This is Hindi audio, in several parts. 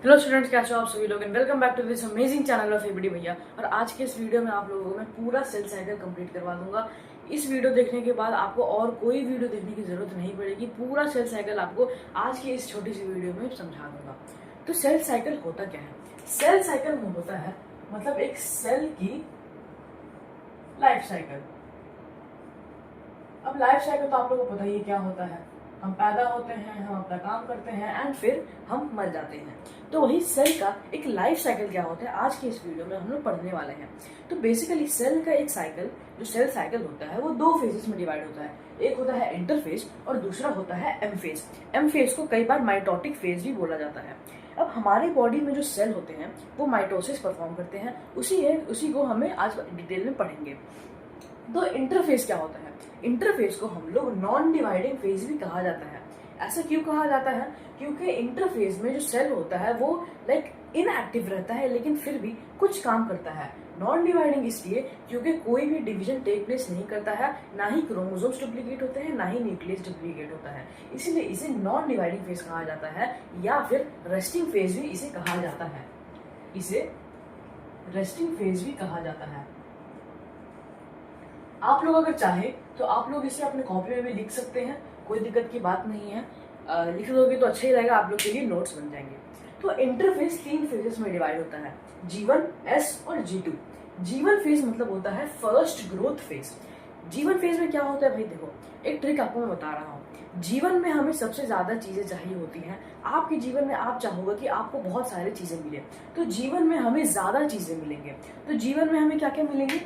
हेलो स्टूडेंट्स, कैसे हो आप सभी लोग and welcome back to this amazing channel of ABD भैया। और आज के इस वीडियो में आप लोगों को मैं पूरा सेल साइकिल कंप्लीट करवा दूंगा। इस वीडियो देखने के बाद आपको और कोई वीडियो देखने की जरूरत नहीं पड़ेगी। पूरा सेल साइकिल आपको आज की इस छोटी सी वीडियो में समझा दूंगा। तो सेल साइकिल होता क्या है? सेल साइकिल होता है मतलब एक सेल की लाइफ साइकिल। अब लाइफ साइकिल तो आप लोगों को पता ही है क्या होता है। हम पैदा होते हैं, हम अपना काम करते हैं एंड फिर हम मर जाते हैं। तो वही सेल का एक लाइफ साइकिल क्या होता है आज के इस वीडियो में हम लोग पढ़ने वाले हैं। तो बेसिकली सेल का एक साइकिल, जो सेल साइकिल होता है, वो दो फेजेस में डिवाइड होता है। एक होता है इंटरफेज और दूसरा होता है एम फेज। एम फेज को कई बार माइटोटिक फेज भी बोला जाता है। अब हमारी बॉडी में जो सेल होते हैं वो माइटोसिस परफॉर्म करते हैं। उसी को हमें आज डिटेल में पढ़ेंगे। तो इंटरफेस क्या होता है? इंटरफेस को हम लोग नॉन डिवाइडिंग फेज भी कहा जाता है। ऐसा क्यों कहा जाता है? क्योंकि इंटरफेस में जो सेल होता है वो इनएक्टिव रहता है, लेकिन फिर भी कुछ काम करता है। नॉन डिवाइडिंग इसलिए क्योंकि कोई भी डिवीजन टेक प्लेस नहीं करता है, ना ही क्रोमोसोम्स डुप्लीकेट होते हैं, ना ही न्यूक्लियस डुप्लीकेट होता है। इसीलिए इसे नॉन डिवाइडिंग फेज कहा जाता है, या फिर रेस्टिंग फेज भी इसे कहा जाता है। इसे रेस्टिंग फेज भी कहा जाता है। आप लोग अगर चाहे तो आप लोग इसे अपने कॉपी में भी लिख सकते हैं, कोई दिक्कत की बात नहीं है। लिख दोगे तो अच्छा ही रहेगा, आप लोग के लिए नोट्स बन जाएंगे। तो इंटरफेस 3 फेजेस में डिवाइड होता है, G1, S और G2। G1 फेज मतलब होता है first growth phase. G1 phase में क्या होता है भाई? देखो, एक ट्रिक आपको मैं बता रहा हूँ। जीवन में हमें सबसे ज्यादा चीजें चाहिए होती हैं। आपके जीवन में आप चाहोगे कि आपको बहुत सारी चीजें मिले, तो जीवन में हमें ज्यादा चीजें मिलेंगे। तो जीवन में हमें क्या क्या मिलेंगे?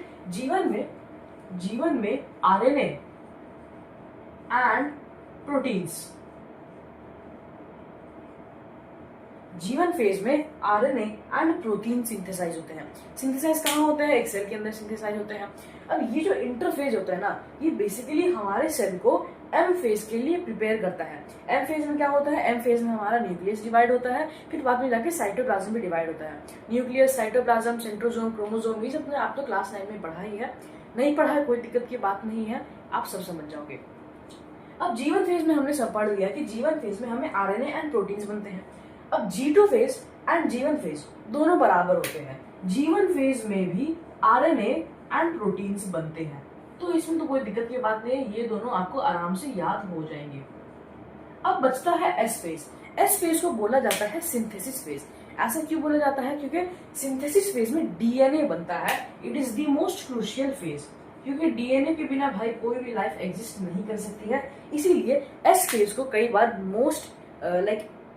जीवन में आरएनए एंड प्रोटीन्स। जीवन फेज में आरएनए एंड प्रोटीन सिंथेसाइज होते हैं। सिंथेसाइज कहाँ होते हैं? एक सेल के अंदर सिंथेसाइज होते हैं। अब ये जो इंटरफेज होता है ना, ये बेसिकली हमारे सेल को एम फेज के लिए प्रिपेयर करता है। एम फेज में क्या होता है? एम फेज में हमारा न्यूक्लियस डिवाइड होता है, फिर बाद में जाके साइटोप्लाज्म भी डिवाइड होता है। न्यूक्लियस, साइटोप्लाज्म, सेंट्रोसोम, क्रोमोसोम, ये सब आप तो क्लास 9 में पढ़ा ही है। नहीं पढ़ा है कोई दिक्कत की बात नहीं है, आप सब समझ जाओगे। अब जीवन फेज में हमने सब पढ़ लिया कि जीवन फेज में हमें आरएनए एंड प्रोटीन्स बनते हैं। अब G2 फेज एंड जीवन फेज दोनों बराबर होते हैं। जीवन फेज में भी आरएनए एंड प्रोटीन्स बनते हैं, तो इसमें तो कोई दिक्कत की बात नहीं है, ये दोनों आपको आराम से याद हो जाएंगे। अब बचता है एस फेज। एस फेज को बोला जाता है सिंथेसिस फेज। ऐसा क्यों बोला जाता है? क्योंकि सिंथेसिस फेज में डीएनए बनता है। It is the most crucial phase, क्योंकि डीएनए के बिना भाई कोई भी लाइफ एग्जिस्ट नहीं कर सकती है। इसीलिए एस फेज को कई बार most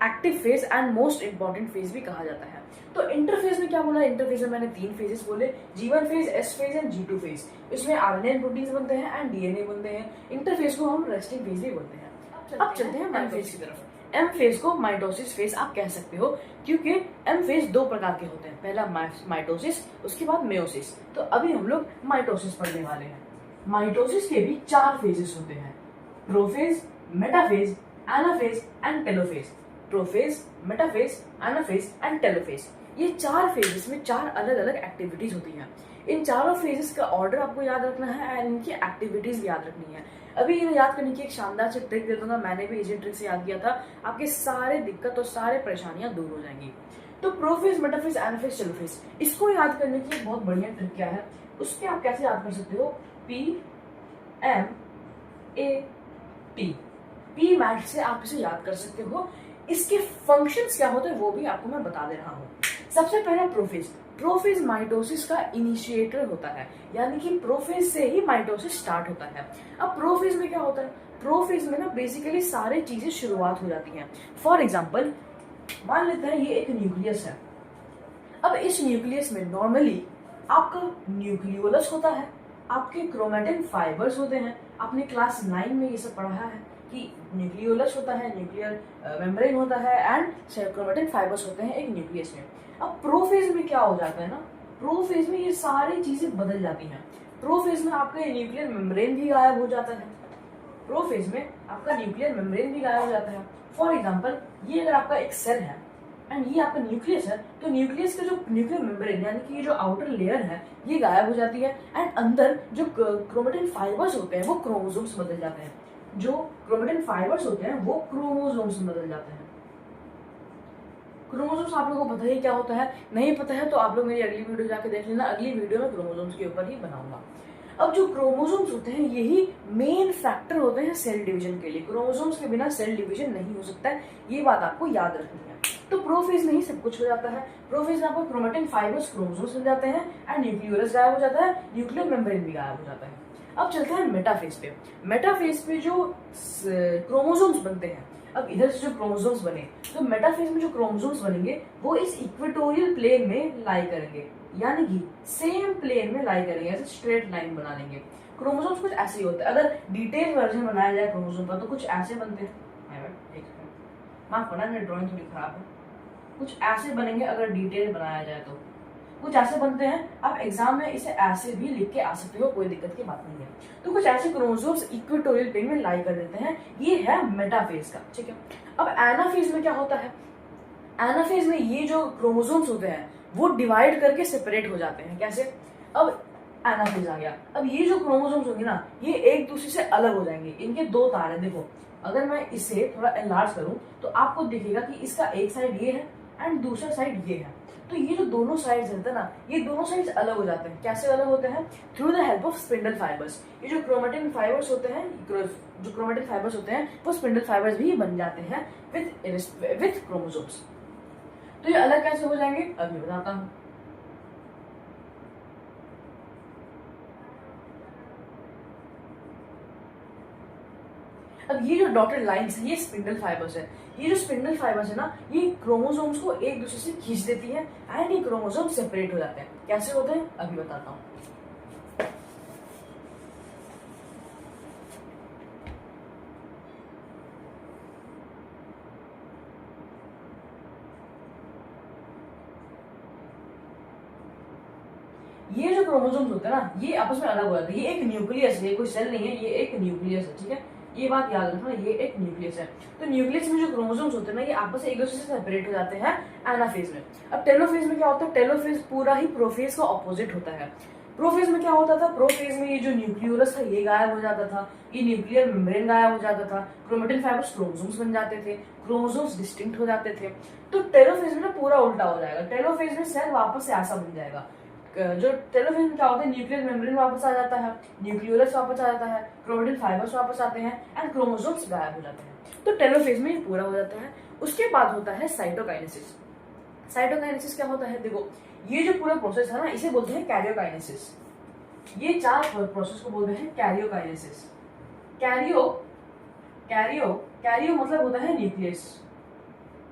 active phase and most important phase भी कहा जाता है। तो इंटरफेज में क्या बोला? इंटरफेज में मैंने 3 फेजेस बोले, जीवन phase, S phase and G2 phase. इसमें आरएनए एंड प्रोटीन्स बनते हैं एंड डीएनए बनते हैं। इंटरफेज को हम रेस्टिंग फेज भी बोलते हैं। अब चलते हैं एम फेज की तरफ। एम फेज को माइटोसिस फेज आप कह सकते हो, क्योंकि एम फेज 2 प्रकार के होते हैं। पहला माइटोसिस, उसके बाद मेयोसिस। तो अभी हम लोग माइटोसिस पढ़ने वाले हैं। माइटोसिस के भी 4 फेजेस होते हैं, prophase, metaphase, anaphase and telophase. Prophase, metaphase, anaphase and telophase, ये 4 फेजेस में 4 अलग अलग एक्टिविटीज होती हैं। इन चारों फेजेस का ऑर्डर आपको याद रखना है एंड इनकी एक्टिविटीज भी याद रखनी है। अभी इन्हें याद करने की एक शानदार से ट्रिक दे दूंगा, मैंने भी इसी ट्रिक से याद किया था। आपके सारे दिक्कत और सारे परेशानियां दूर हो जाएंगी। तो प्रोफेज, मेटाफेज, एनाफेज, टेलोफेज, इसको याद करने की एक बहुत बढ़िया ट्रिक क्या है, उसके आप कैसे याद कर सकते हो? PMAT। पी मैट से आप इसे याद कर सकते हो। इसके फंक्शंस क्या होते हैं वो भी आपको मैं बता दे रहा हूँ। सबसे पहला प्रोफेज। प्रोफेज माइटोसिस का इनिशिएटर होता है, यानी कि प्रोफेज से ही माइटोसिस स्टार्ट होता है। अब प्रोफेज में क्या होता है? प्रोफेज में ना बेसिकली सारी चीजें शुरुआत हो जाती हैं। फॉर एग्जाम्पल, मान लेते हैं ये एक न्यूक्लियस है। अब इस न्यूक्लियस में नॉर्मली आपका न्यूक्लियोलस होता है, आपके क्रोमेटिन फाइबर्स होते हैं। आपने क्लास 9 में ये सब पढ़ा है कि न्यूक्लियोलस होता है, न्यूक्लियर मेम्ब्रेन होता है एंड क्रोमेटिन फाइबर्स होते हैं एक न्यूक्लियस में। अब प्रोफेज में क्या हो जाता है ना, प्रोफेज में ये सारी चीजें बदल जाती हैं। प्रोफेज में आपका न्यूक्लियर मेम्ब्रेन भी गायब हो जाता है। प्रोफेज में आपका न्यूक्लियर मेम्ब्रेन भी गायब हो जाता है। फॉर एग्जाम्पल, ये अगर आपका एक सेल है एंड ये आपका न्यूक्लियस है, तो न्यूक्लियस का जो न्यूक्लियर मेम्ब्रेन यानी कि ये जो आउटर लेयर है ये गायब हो जाती है एंड अंदर जो क्रोमेटिन फाइबर्स होते हैं वो क्रोमोसोम्स बदल जाते हैं। जो क्रोमेटिन फाइबर्स होते हैं वो क्रोमोसोम्स में बदल जाते हैं। क्रोमोसोम्स आप लोगों को पता ही क्या होता है, नहीं पता है तो आप लोग मेरी अगली वीडियो जाके देख लेना, अगली वीडियो में क्रोमोसोम्स के ऊपर ही बनाऊंगा। अब जो क्रोमोसोम्स होते हैं यही मेन फैक्टर होते हैं सेल डिवीजन के लिए। क्रोमोसोम्स के बिना सेल डिवीजन नहीं हो सकता है, ये बात आपको याद रखनी है। तो प्रोफेज में ही सब कुछ हो जाता है। प्रोफेज में आपको क्रोमेटिन फाइबर्स क्रोमोसोम्स मिल जाते हैं एंड न्यूक्लियोलस गायब हो जाता है, न्यूक्लियर मेम्ब्रेन भी गायब हो जाता है। अब चलते हैं मेटाफेज पे। मेटाफेज पे जो क्रोमोसोम्स बनते हैं, अब इधर से जो क्रोमोसोम्स बने तो मेटाफेज में जो क्रोमोसोम्स बनेंगे वो इस इक्वेटोरियल प्लेन में लाई करेंगे, यानी कि सेम प्लेन में लाई करेंगे, ऐसे स्ट्रेट लाइन बना लेंगे। क्रोमोसोम्स कुछ ऐसे ही होते हैं। अगर डिटेल वर्जन बनाया जाए क्रोमोसोम का तो कुछ ऐसे बनते हैं, माफ करना मेरी ड्राइंग थोड़ी खराब है, कुछ ऐसे बनेंगे अगर डिटेल बनाया जाए तो, कुछ ऐसे बनते हैं। आप एग्जाम में इसे ऐसे भी लिख के आ सकते हो, कोई दिक्कत की बात नहीं है। तो कुछ ऐसे क्रोमोसोम्स इक्वेटोरियल प्लेन में लाई कर देते हैं, ये है मेटाफेज का, ठीक है। अब एनाफेज में क्या होता है, एनाफेज में ये जो क्रोमोसोम्स होते हैं वो डिवाइड करके सेपरेट हो जाते हैं। कैसे, अब एनाफेज आ गया, अब ये जो क्रोमोसोम्स होंगे ना ये एक दूसरे से अलग हो जाएंगे, इनके दो तार हैं। देखो अगर मैं इसे थोड़ा एनलार्ज करूं तो आपको दिखेगा कि इसका एक साइड ये है एंड दूसरा साइड ये है। तो ये जो दोनों साइड्स रहते हैं ना, ये दोनों साइड्स अलग हो जाते हैं। कैसे अलग होते हैं, through the help of spindle fibres. ये जो क्रोमेटिन फाइबर्स होते हैं, जो क्रोमेटिन फाइबर्स होते हैं वो स्पिंडल फाइबर्स भी बन जाते हैं विथ क्रोमोसोम्स। तो ये अलग कैसे हो जाएंगे अभी बताता हूं। अब ये जो डॉटेड लाइंस है ये स्पिंडल फाइबर्स है। ये जो स्पिंडल फाइबर्स है ना ये क्रोमोसोम्स को एक दूसरे से खींच देती है एंड ये क्रोमोसोम सेपरेट हो जाते हैं। कैसे होते हैं अभी बताता हूं। ये जो क्रोमोसोम्स होते हैं ना ये आपस में अलग हो जाते हैं। ये एक न्यूक्लियस है, कोई सेल नहीं है, ये एक न्यूक्लियस है, ठीक है। ये बात याद रखना, ये एक न्यूक्लियस है। तो न्यूक्लियस में जो क्रोमोसोम्स होते हैं ना ये आपस में एक दूसरे से सेपरेट हो जाते हैं एनाफेज में। अब टेलोफेज में क्या होता है, टेलोफेज पूरा ही प्रोफेज का ऑपोजिट होता है। प्रोफेज में क्या होता था, प्रोफेज में ये जो न्यूक्लियोलस था ये गायब हो जाता था, ये न्यूक्लियर मेम्ब्रेन गायब हो जाता था, क्रोमेटिन फाइबर्स क्रोमोसोम्स बन जाते थे, क्रोमोसोम्स डिस्टिंक्ट हो जाते थे। तो टेलोफेज में ना पूरा उल्टा हो जाएगा। टेलोफेज में सेल वापस से ऐसा बन जाएगा। जो टेलोफेज में क्या होता है, न्यूक्लियर मेम्ब्रेन वापस आ जाता है, न्यूक्लियोलस वापस आ जाता है, क्रोमेटिन फाइबर्स वापस आते हैं एंड क्रोमोसोम्स गायब हो जाते हैं। तो टेलोफेज में ये पूरा हो जाता है। उसके बाद होता है साइटोकाइनेसिस। साइटोकाइनेसिस क्या होता है, देखो ये जो पूरा प्रोसेस है ना इसे बोलते हैं कैरियोकाइनेसिस। ये चार प्रोसेस को बोलते हैं कैरियोकाइनेसिस। कैरियो कैरियो कैरियो मतलब होता है न्यूक्लियस,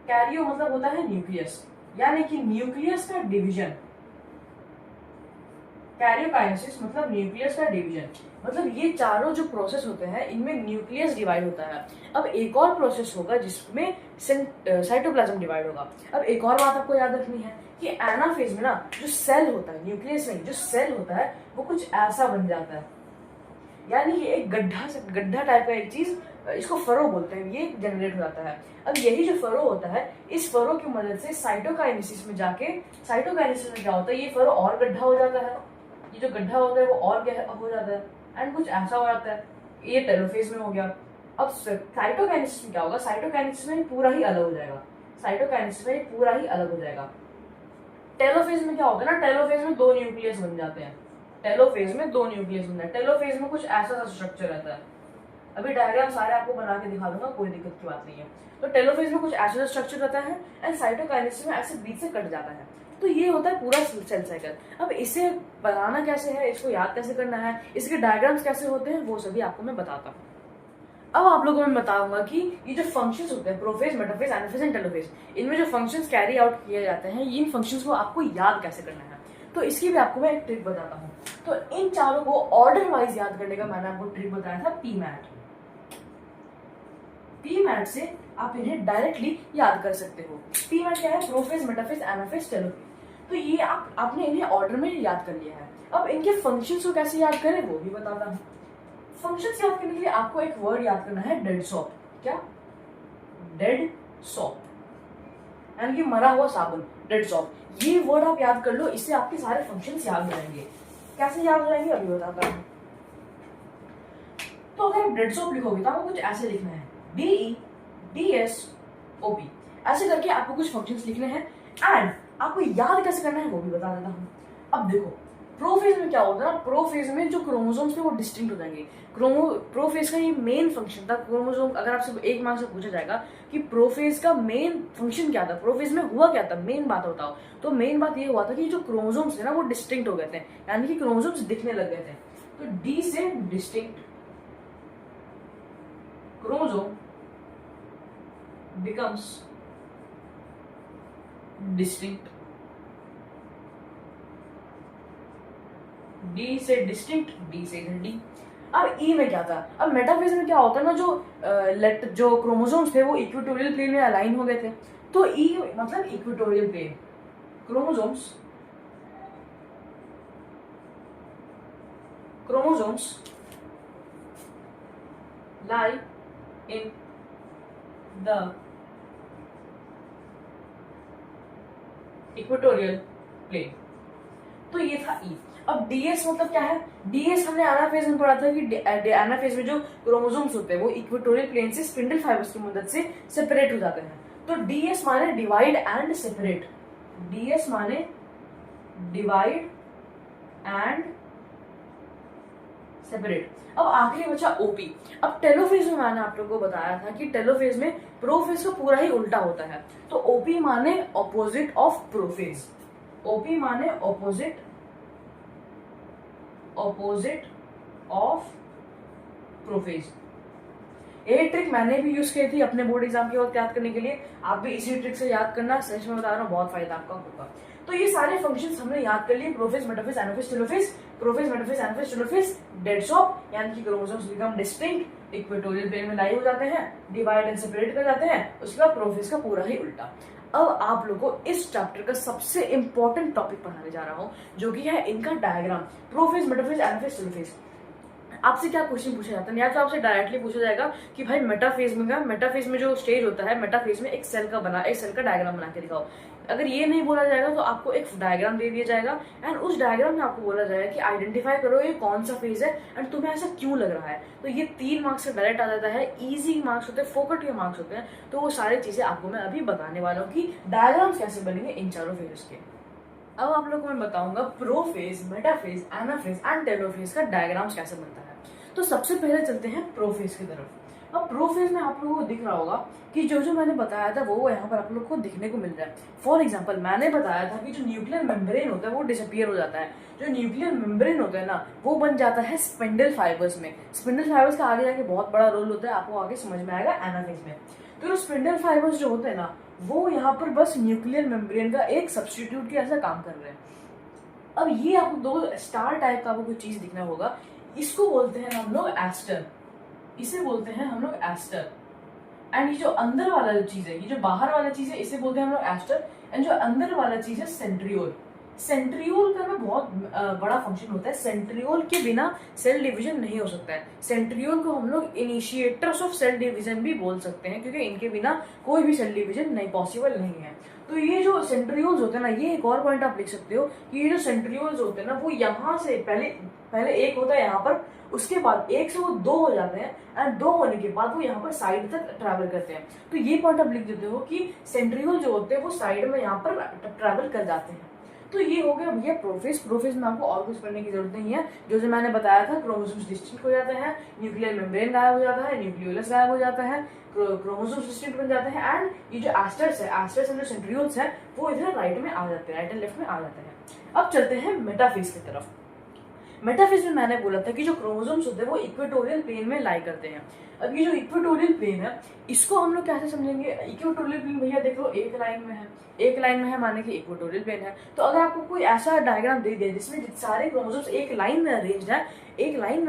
कैरियो मतलब होता है न्यूक्लियस, यानी कि न्यूक्लियस का डिवीजन। कैरियोकाइनेसिस मतलब न्यूक्लियस का डिवीजन, मतलब ये चारों जो प्रोसेस होते हैं इनमें न्यूक्लियस डिवाइड होता है। अब एक और प्रोसेस होगा जिसमें साइटोप्लाज्म डिवाइड होगा। अब एक और बात आपको याद रखनी है कि एनाफेज में ना जो सेल होता है, न्यूक्लियस में जो सेल होता है वो कुछ ऐसा बन जाता है, यानी कि एक गड्ढा टाइप का एक चीज, इसको फरो बोलते हैं, ये जनरेट हो जाता है। अब यही जो फरो होता है इस फरो की मदद से साइटोकाइनेसिस में जाके, साइटोकाइनेसिस में क्या होता है ये फरो और गड्ढा हो जाता है, ये जो गड्ढा होता है वो और गहरा हो जाता है एंड कुछ ऐसा हो जाता है। ये टेलोफेज में हो गया। अब साइटोकाइनेसिस में क्या होगा, साइटोकाइनेसिस में पूरा ही अलग हो जाएगा, साइटोकाइनेसिस में पूरा ही अलग हो जाएगा। टेलोफेज में क्या होता है ना, टेलोफेज में दो न्यूक्लियस बन जाते हैं, टेलोफेज में दो न्यूक्लियस बन जाते हैं। टेलोफेज में कुछ ऐसा सा स्ट्रक्चर रहता है, अभी डायग्राम सारे आपको बना के दिखा दूंगा, कोई दिक्कत की बात नहीं है। तो टेलोफेज में कुछ ऐसा स्ट्रक्चर रहता है एंड साइटोकाइनेसिस में ऐसे बीच से कट जाता है। तो ये होता है पूरा सेल साइकिल। अब इसे बनाना कैसे है, इसको याद कैसे करना है, इसके डायग्राम्स कैसे होते हैं वो सभी आपको मैं बताता हूँ। अब आप लोगों को मैं बताऊंगा कि ये जो फंक्शंस होते हैं prophase, metaphase, anaphase and telophase, इनमें जो फंक्शंस कैरी आउट किए जाते हैं इन फंक्शंस को आपको याद कैसे करना है। तो इसकी भी आपको मैं एक ट्रिक बताता हूँ। तो इन चारों को ऑर्डर वाइज याद करने का मैंने आपको ट्रिक बताया था पीमैट। पीमैट से आप इन्हें डायरेक्टली याद कर सकते हो। पीमैट क्या है, प्रोफेज, मेटाफेज, एनाफेज, टेलोफेज। तो ये आपने इन्हें ऑर्डर में याद कर लिया है। अब इनके फंक्शंस को कैसे याद करें वो भी बताता हूँ। फंक्शंस याद करने के लिए आपको एक वर्ड याद करना है, डेड सॉप। क्या, डेड सॉप, यानी कि मरा हुआ साबुन, डेड सॉप। ये वर्ड आप याद कर लो, इससे आपके सारे फंक्शंस याद हो जाएंगे। कैसे याद हो जाएंगे अभी बताता हूँ। तो अगर आप डेड सॉप लिखोगे तो आपको कुछ ऐसे लिखना है, DEDSOP। ऐसे करके आपको कुछ फंक्शंस लिखने हैं एंड आपको याद कैसे करना है वो भी बता देता हूँ। अब देखो प्रोफेज में क्या होता है ना, प्रोफेज में जो क्रोमोसोम्स थे वो डिस्टिंक्ट हो जाएंगे। प्रोफेज का ये मेन फंक्शन था क्रोमोसोम। अगर आपसे एक मार्क्स से पूछा जाएगा कि प्रोफेज का मेन फंक्शन क्या था, प्रोफेज में हुआ क्या था, मेन बात बताओ, तो मेन बात ये हुआ था कि जो क्रोमोसोम्स थे ना वो डिस्टिंक्ट हो गए थे, यानी कि क्रोमोसोम्स दिखने लग गए थे। तो डी से distinct chromosome becomes distinct, D से डिस्टिंक्ट, डी से डी। अब ई में क्या था, अब मेटाफेज में क्या होता है ना, जो क्रोमोसोम्स थे वो इक्वेटोरियल प्लेन में अलाइन हो गए थे। तो ई मतलब equatorial plane, chromosomes lie in the equatorial plane. तो ये था ई। अब डीएस मतलब क्या है, डीएस हमने एनाफेज में पढ़ा था कि एनाफेज में जो क्रोमोसोम्स होते हैं वो इक्वेटोरियल प्लेन से स्पिंडल फाइबर्स की मदद से सेपरेट हो जाते हैं। तो डीएस माने डिवाइड एंड सेपरेट, डीएस माने डिवाइड एंड सेपरेट। अब आखिरी बचा ओपी। अब टेलोफेज में मैंने आप लोगों को बताया था कि टेलोफेज में प्रोफेज का पूरा ही उल्टा होता है। तो ओपी माने ऑपोजिट ऑफ प्रोफेज, ओपी माने ऑपोजिट ऑफ प्रोफेज। ये ट्रिक मैंने भी यूज की थी अपने बोर्ड एग्जाम के वक्त याद करने के लिए, आप भी इसी ट्रिक से याद करना, सच में बता रहा हूँ बहुत फायदा आपका होगा। तो ये सारे फंक्शंस हमने याद कर लिए, prophase, metaphase, anaphase, telophase, prophase, metaphase, anaphase, telophase, dead stop, यानी कि chromosomes become distinct, equatorial plane में लाई हो जाते हैं, डिवाइड एंड सेपरेट कर जाते हैं, उसके बाद प्रोफेज का पूरा ही उल्टा। अब आप लोगों को इस चैप्टर का सबसे इंपॉर्टेंट टॉपिक पढ़ाने जा रहा हूं, जो कि है इनका diagram, prophase, metaphase, anaphase, telophase. आपसे क्या क्वेश्चन पूछा जाता है, या तो आपसे डायरेक्टली पूछा जाएगा कि भाई मेटाफेज में जो स्टेज होता है, मेटाफेज में एक सेल का डायग्राम बना के दिखाओ। अगर ये नहीं बोला जाएगा तो आपको एक डायग्राम दे दिया जाएगा एंड उस डायग्राम में आपको बोला जाएगा कि आइडेंटिफाई करो ये कौन सा फेज है एंड तुम्हें ऐसा क्यों लग रहा है। तो ये 3 मार्क्स से डायरेक्ट आ जाता है, इजी मार्क्स होते हैं, फोकट के मार्क्स होते हैं। तो वो सारी चीजें आपको मैं अभी बताने वाला हूँ कि डायग्राम्स कैसे बनेंगे इन चारों फेजेस के। अब आप लोग को मैं बताऊंगा prophase, metaphase, anaphase and telophase का डायग्राम्स कैसे बनता है। तो सबसे पहले चलते हैं प्रोफेज की तरफ। अब प्रोफेज में आप लोगों को दिख रहा होगा कि जो मैंने बताया था वो यहाँ पर आप लोग को दिखने को मिल रहा है। फॉर एग्जांपल मैंने बताया था कि जो न्यूक्लियर मेम्ब्रेन होता है वो डिसअपियर हो जाता है। जो न्यूक्लियर मेम्ब्रेन होता है ना वो बन जाता है स्पिंडल फाइबर्स में। स्पिंडल फाइबर्स का आगे जाके बहुत बड़ा रोल होता है, आपको आगे समझ में आएगा एनाफेज में। तो स्पिंडल फाइबर्स जो होते हैं ना वो यहाँ पर बस न्यूक्लियर मेम्ब्रेन का एक सब्स्टिट्यूट के ऐसा काम कर रहे हैं। अब ये आपको दो स्टार टाइप का आपको कोई चीज दिखना होगा, इसको बोलते हैं हम लोग एस्टर, इसे बोलते हैं हम लोग एस्टर। एंड ये जो अंदर वाला जो चीज है, ये जो बाहर वाला चीज है, इसे बोलते हैं हम लोग एस्टर। एंड जो अंदर वाला चीज है सेंट्रियोल। सेंट्रियोल का ना बहुत बड़ा फंक्शन होता है, सेंट्रियोल के बिना सेल डिवीजन नहीं हो सकता है। सेंट्रियोल को हम लोग इनिशिएटर्स ऑफ सेल डिवीजन भी बोल सकते हैं, क्योंकि इनके बिना कोई भी सेल डिवीजन नहीं पॉसिबल नहीं है। तो ये जो सेंट्रियोल्स होते हैं ना, ये एक और पॉइंट आप लिख सकते हो कि ये जो सेंट्रियोल्स होते हैं ना वो यहाँ से पहले एक होता है यहाँ पर, उसके बाद एक से वो 2 हो जाते हैं एंड 2 होने के बाद वो यहाँ पर साइड तक ट्रैवल करते हैं। तो ये पॉइंट आप लिख देते हो कि सेंट्रियोल जो होते हैं वो साइड में यहाँ पर ट्रैवल कर जाते हैं। तो ये हो गया भैया प्रोफेज। प्रोफेज में आपको और कुछ पढ़ने की जरूरत नहीं है, जो मैंने बताया था, क्रोमोसोम्स डिस्टिंक्ट हो जाते हैं, न्यूक्लियर मेम्ब्रेन गायब हो जाता है, न्यूक्लियोलस गायब हो जाता है, क्रोमोसोम्स डिस्टिंक्ट बन जाते हैं एंड ये जो एस्टर्स एंड जो सेंट्रियोल्स है वो इधर राइट में आ जाते हैं, राइट एंड लेफ्ट में आ जाते हैं। अब चलते हैं मेटाफेज की तरफ। मेटाफेज में मैंने बोला था कि जो क्रोमोसोम्स होते हैं वो इक्वेटोरियल प्लेन में लाई करते हैं। अब ये जो इक्वेटोरियल प्लेन है इसको हम लोग कैसे समझेंगे। इक्वेटोरियल प्लेन भैया देख लो एक लाइन में है, एक लाइन में है माने कि इक्वेटोरियल प्लेन है। तो अगर आपको कोई ऐसा डायग्राम दे दिया जिसमें सारे क्रोमोसोम्स एक लाइन में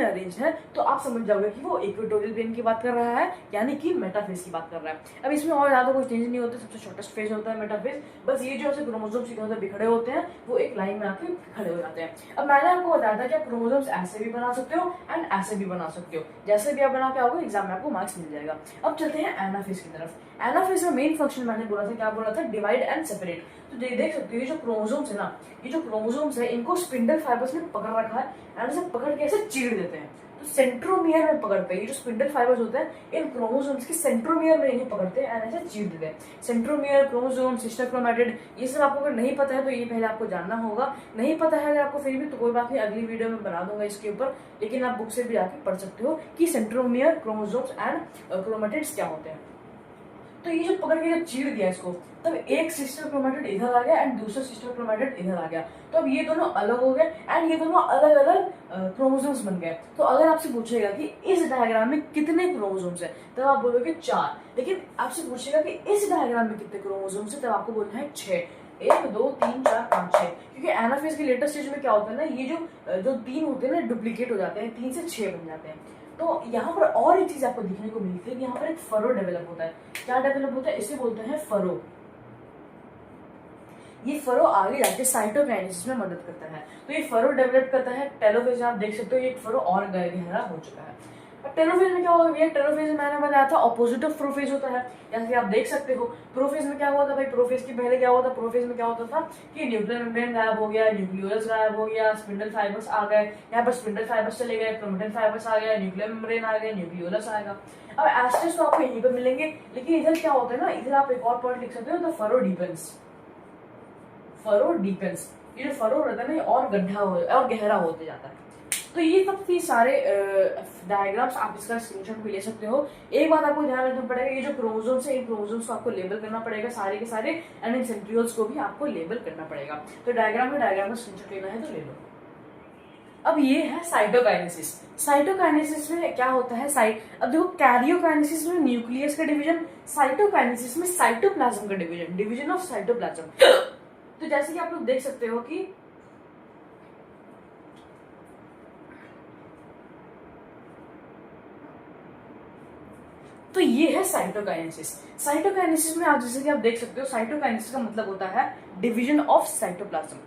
अरेंज है तो आप समझ जाओगे कि वो इक्वेटोरियल प्लेन की बात कर रहा है, यानी कि मेटाफेज की बात कर रहा है। अब इसमें और ज्यादा कोई चेंज नहीं होता, सबसे शॉर्टेस्ट फेज होता है मेटाफेज। बस ये जो ऐसे क्रोमोसोम्स इधर उधर बिखरे होते हैं वो एक लाइन में आके खड़े हो जाते हैं। अब मैंने आपको बताया था कि आप क्रोमोसोम्स ऐसे भी बना सकते हो एंड ऐसे भी बना सकते हो, जैसे भी आप बना के आओगे एग्जाम में आपको मार्क्स मिल जाएगा। अब चलते हैं एनाफेज की तरफ। एनाफेज में मेन फंक्शन मैंने बोला था, क्या बोला था, डिवाइड एंड सेपरेट। तो देख सकते हो ये जो क्रोमोसोम्स है ना, ये जो क्रोमोसोम्स है इनको स्पिंडल फाइबर्स में पकड़ रखा है एंड इसे पकड़ के ऐसे चीर देते हैं। तो तो सेंट्रोमियर में पकड़ते हैं, ये जो स्पिंडल फाइबर्स होते हैं इन क्रोमोसोम्स की सेंट्रोमियर में इन्हें पकड़ते हैं एंड ऐसे चीर देते हैं। सेंट्रोमियर, क्रोमोसोम, सिस्टर क्रोमैटिड, ये सब आपको अगर नहीं पता है तो ये पहले आपको जानना होगा। नहीं पता है अगर आपको फिर भी तो कोई बात नहीं, अगली वीडियो में बना दूंगा इसके ऊपर, लेकिन आप बुक से भी आके पढ़ सकते हो कि सेंट्रोमियर, क्रोमोसोम्स एंड क्रोमैटिड्स क्या होते हैं। तो ये जो पकड़ के जब चीर दिया इसको, तब एक सिस्टर क्रोमैटिड इधर आ गया एंड दूसरा सिस्टर क्रोमैटिड इधर आ गया। तो अब ये दोनों अलग हो गए एंड ये दोनों अलग अलग क्रोमोसोम्स बन गए। तो अगर आपसे पूछेगा कि इस डायग्राम में कितने क्रोमोसोम्स हैं, तब आप बोलोगे 4। लेकिन आपसे पूछेगा कि इस डायग्राम में कितने क्रोमोसोम्स हैं, तब आपको बोलना है 6। 1 2 3 4 5 6। क्योंकि एनाफेज के लेटर स्टेज में क्या होता है ना, ये जो 3 होते हैं ना डुप्लीकेट हो जाते हैं, 3 से 6 बन जाते हैं। तो यहाँ पर और एक चीज आपको दिखने को मिलती है कि यहाँ पर एक फरो डेवलप होता है। क्या डेवलप होता है? इसे बोलते हैं फरो। ये फरो आगे जाके साइटोकाइनेसिस में मदद करता है। तो ये फरो डेवलप करता है। टेलोफेज आप देख सकते हो, ये फरो और गहरा हो चुका है। अब टेलोफेज में क्या होगा भैया? टेलोफेज में मैंने बताया था ऑपोजिट ऑफ प्रोफेज होता है, जैसे आप देख सकते हो। प्रोफेज में क्या हुआ था भाई? प्रोफेज के पहले क्या हुआ था? प्रोफेज में क्या होता था कि न्यूक्लियर मेम्ब्रेन गायब हो गया, न्यूक्लियोलस गायब हो गया, स्पिंडल फाइबर्स आ गए, यहाँ पर स्पिंडल फाइबर्स चले गए, क्रोमेटिन फाइबर्स आ गया, न्यूक्लियर मेम्ब्रेन आ गया, न्यूक्लियोलस आएगा। अब एस्टेस तो आपको यहीं पर मिलेंगे, लेकिन इधर क्या होता है ना, इधर आप एक और पॉइंट लिख सकते हो, the furrow deepens. Furrow deepens, ये जो फरो रहता है ना, ये और गहरा होते जाता है। तो ये सब थी सारे डायग्राम्स, आप इसका स्क्रीनशॉट भी ले सकते हो। एक बात आपको ध्यान रखना पड़ेगा, ये जो क्रोमोसोम्स है, इन क्रोमोसोम्स को आपको लेबल करना पड़ेगा सारे के सारे, एंड इन सेंट्रियोल्स को भी आपको लेबल करना पड़ेगा। तो डायग्राम का स्क्रीनशॉट लेना है तो ले लो। अब ये है साइटोकाइनेसिस। साइटोकाइनेसिस में क्या होता है? अब देखो, कैरियोकाइनेसिस में न्यूक्लियस का डिवीजन, साइटोकाइनेसिस में साइटोप्लाज्म का डिवीजन, डिवीजन ऑफ साइटोप्लाज्म। तो जैसे कि आप लोग देख सकते हो कि तो ये है साइटोकाइनेसिस। साइटोकाइनेसिस में आप जैसे कि आप देख सकते हो, साइटोकाइनेसिस का मतलब होता है डिवीजन ऑफ साइटोप्लाज्म।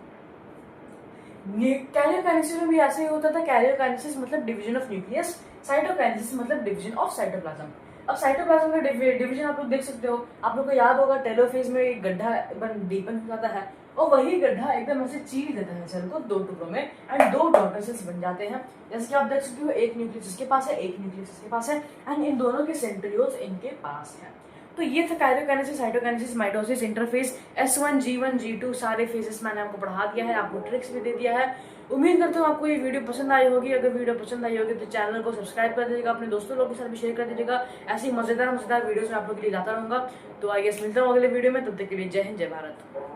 कैरियोकाइनेसिस में भी ऐसे ही होता था, कैरियोकाइनेसिस मतलब डिवीजन ऑफ न्यूक्लियस, साइटोकाइनेसिस मतलब डिवीजन ऑफ साइटोप्लाज्म। अब साइटोप्लाज्म का डिवीजन आप लोग देख सकते हो, आप लोग को याद होगा टेलोफेज में एक गड्ढा डीपन हो जाता है और वही गड्ढा एकदम ऐसे चीर देता है सेल को 2 टुकड़ों में एंड 2 डॉटर सेल्स बन जाते हैं। जैसे कि आप देख सकते हो, एक न्यूक्लियस इसके पास है, एक न्यूक्लियस इसके पास है, एंड इन दोनों के सेंट्रियोल्स इनके पास है। तो ये था karyokinesis, cytokinesis, mitosis, interphase, S1, G1, G2 सारे फेजेस मैंने आपको पढ़ा दिया है, आपको ट्रिक्स भी दे दिया है। उम्मीद करता हूँ आपको ये वीडियो पसंद आई होगी। अगर वीडियो पसंद आई होगी तो चैनल को सब्सक्राइब कर दीजिएगा, अपने दोस्तों लोगों के साथ भी शेयर कर दीजिएगा। ऐसी मजेदार वीडियोस मैं आप लोगों के लिए लाता रहूंगा। तो आई गेस मिलता हूँ अगले वीडियो में, तब तक के लिए जय हिंद, जय भारत।